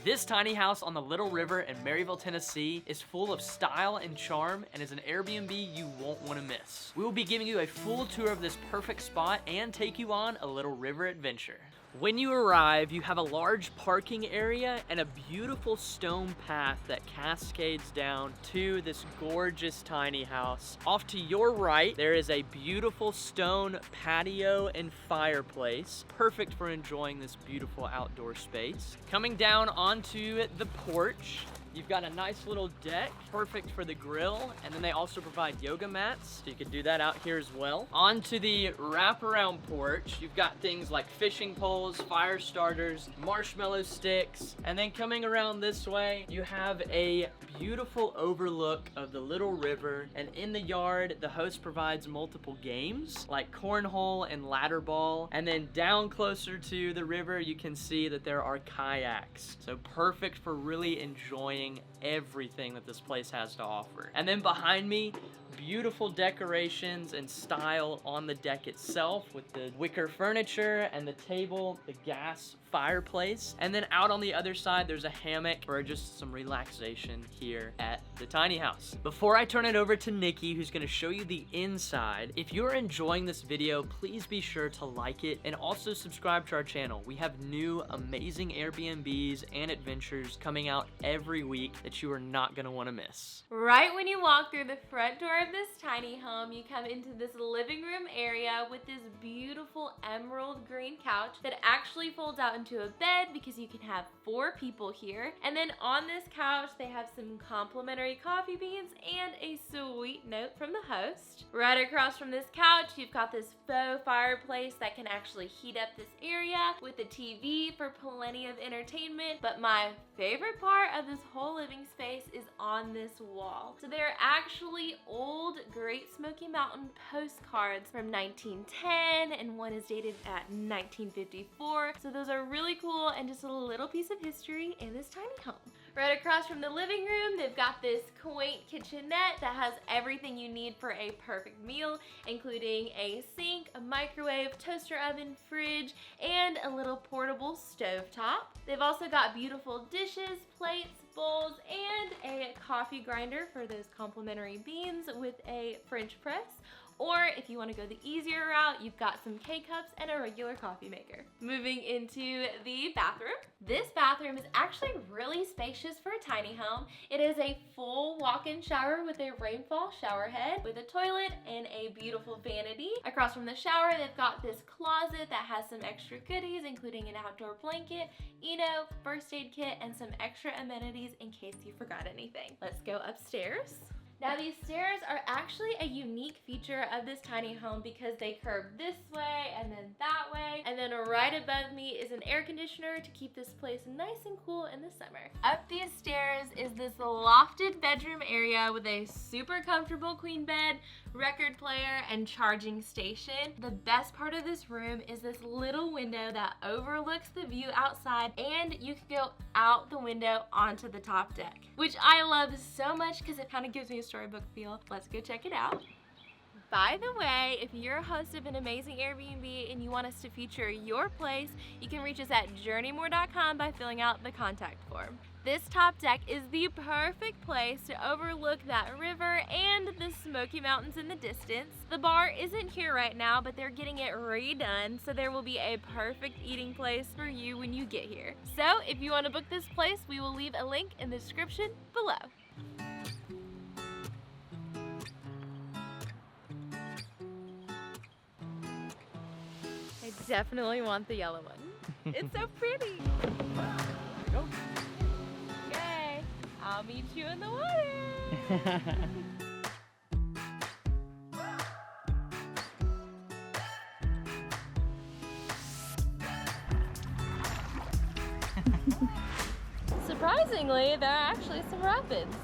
This tiny house on the Little River in Maryville, Tennessee is full of style and charm and is an Airbnb you won't want to miss. We will be giving you a full tour of this perfect spot and take you on a little river adventure. When you arrive, you have a large parking area and a beautiful stone path that cascades down to this gorgeous tiny house. Off to your right, there is a beautiful stone patio and fireplace, perfect for enjoying this beautiful outdoor space. Coming down onto the porch, you've got a nice little deck, perfect for the grill, and then they also provide yoga mats, so you can do that out here as well. Onto the wraparound porch, you've got things like fishing poles, fire starters, marshmallow sticks, and then coming around this way, you have a beautiful overlook of the Little River, and in the yard, the host provides multiple games, like cornhole and ladder ball, and then down closer to the river, you can see that there are kayaks, so perfect for really enjoying everything that this place has to offer. And then behind me, beautiful decorations and style on the deck itself with the wicker furniture and the table, the gas fireplace. And then out on the other side, there's a hammock for just some relaxation here at the tiny house. Before I turn it over to Nikki, who's gonna show you the inside, if you're enjoying this video, please be sure to like it and also subscribe to our channel. We have new amazing Airbnbs and adventures coming out every week that you are not gonna wanna miss. Right when you walk through the front door of this tiny home, you come into this living room area with this beautiful emerald green couch that actually folds out into a bed because you can have 4 people here. And then on this couch, they have some complimentary coffee beans and a sweet note from the host. Right across from this couch, you've got this faux fireplace that can actually heat up this area with a TV for plenty of entertainment. But my favorite part of this whole living space is on this wall. So they're actually old Great Smoky Mountain postcards from 1910, and one is dated at 1954. So those are really cool and just a little piece of history in this tiny home. Right across from the living room, they've got this quaint kitchenette that has everything you need for a perfect meal, including a sink, a microwave, toaster oven, fridge, and a little portable stovetop. They've also got beautiful dishes, plates, bowls, and a coffee grinder for those complimentary beans with a French press. Or if you want to go the easier route, you've got some K-cups and a regular coffee maker. Moving into the bathroom. This bathroom is actually really spacious for a tiny home. It is a full walk-in shower with a rainfall shower head with a toilet and a beautiful vanity. Across from the shower, they've got this closet that has some extra goodies, including an outdoor blanket, first aid kit, and some extra amenities in case you forgot anything. Let's go upstairs. Now these stairs are actually a unique feature of this tiny home because they curve this way and then that way. And then right above me is an air conditioner to keep this place nice and cool in the summer. Up these stairs is this lofted bedroom area with a super comfortable queen bed, record player, and charging station. The best part of this room is this little window that overlooks the view outside, and you can go out the window onto the top deck, which I love so much because it kind of gives me a storybook feel. Let's go check it out. By the way, if you're a host of an amazing Airbnb and you want us to feature your place, you can reach us at journeymore.com by filling out the contact form. This top deck is the perfect place to overlook that river and the Smoky Mountains in the distance. The bar isn't here right now, but they're getting it redone, so there will be a perfect eating place for you when you get here. So if you want to book this place, we will leave a link in the description below. I definitely want the yellow one. It's so pretty. Go. Okay, I'll meet you in the water. Surprisingly, there are actually some rapids.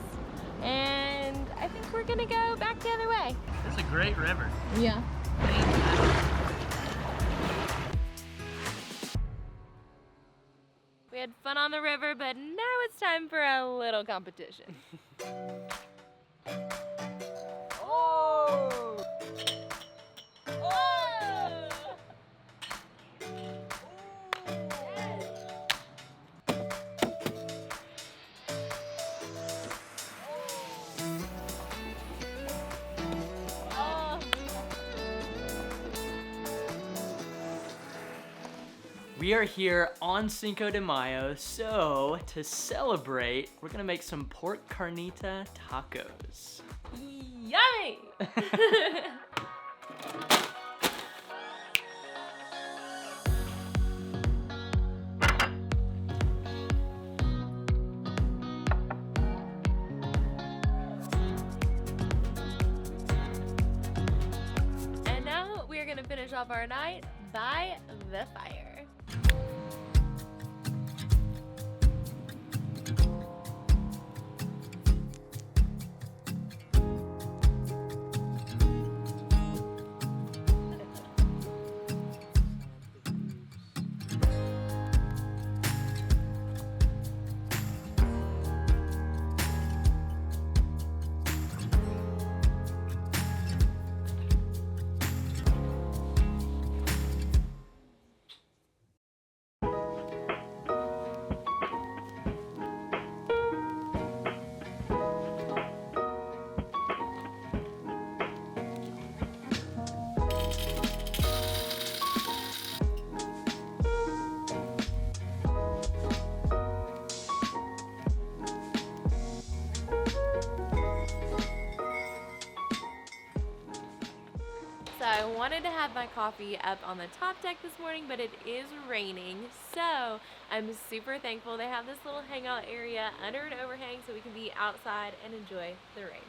And I think we're gonna go back the other way. It's a great river. Yeah. We had fun on the river, but now it's time for a little competition. Oh! Oh! We are here on Cinco de Mayo, so to celebrate, we're gonna make some pork carnita tacos. Yummy! And now we're gonna finish off our night by the fire. So I wanted to have my coffee up on the top deck this morning, but it is raining. So I'm super thankful they have this little hangout area under an overhang so we can be outside and enjoy the rain.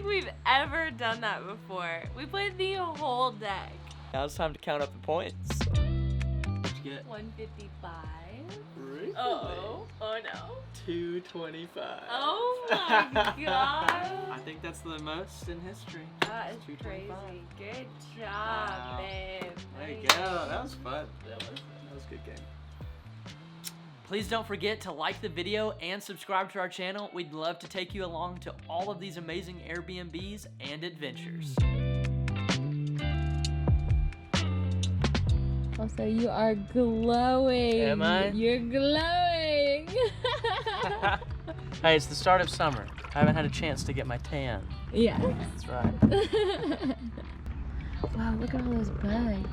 We've ever done that before. We played the whole deck. Now it's time to count up the points. What'd you get? 155. Really? Oh no. 225. Oh my god. I think that's the most in history. That is crazy. Good job, babe. There you go. That was fun. That was a good game. Please don't forget to like the video and subscribe to our channel. We'd love to take you along to all of these amazing Airbnbs and adventures. Also, you are glowing. Am I? You're glowing. Hey, it's the start of summer. I haven't had a chance to get my tan. Yeah. That's right. Wow, look at all those bugs.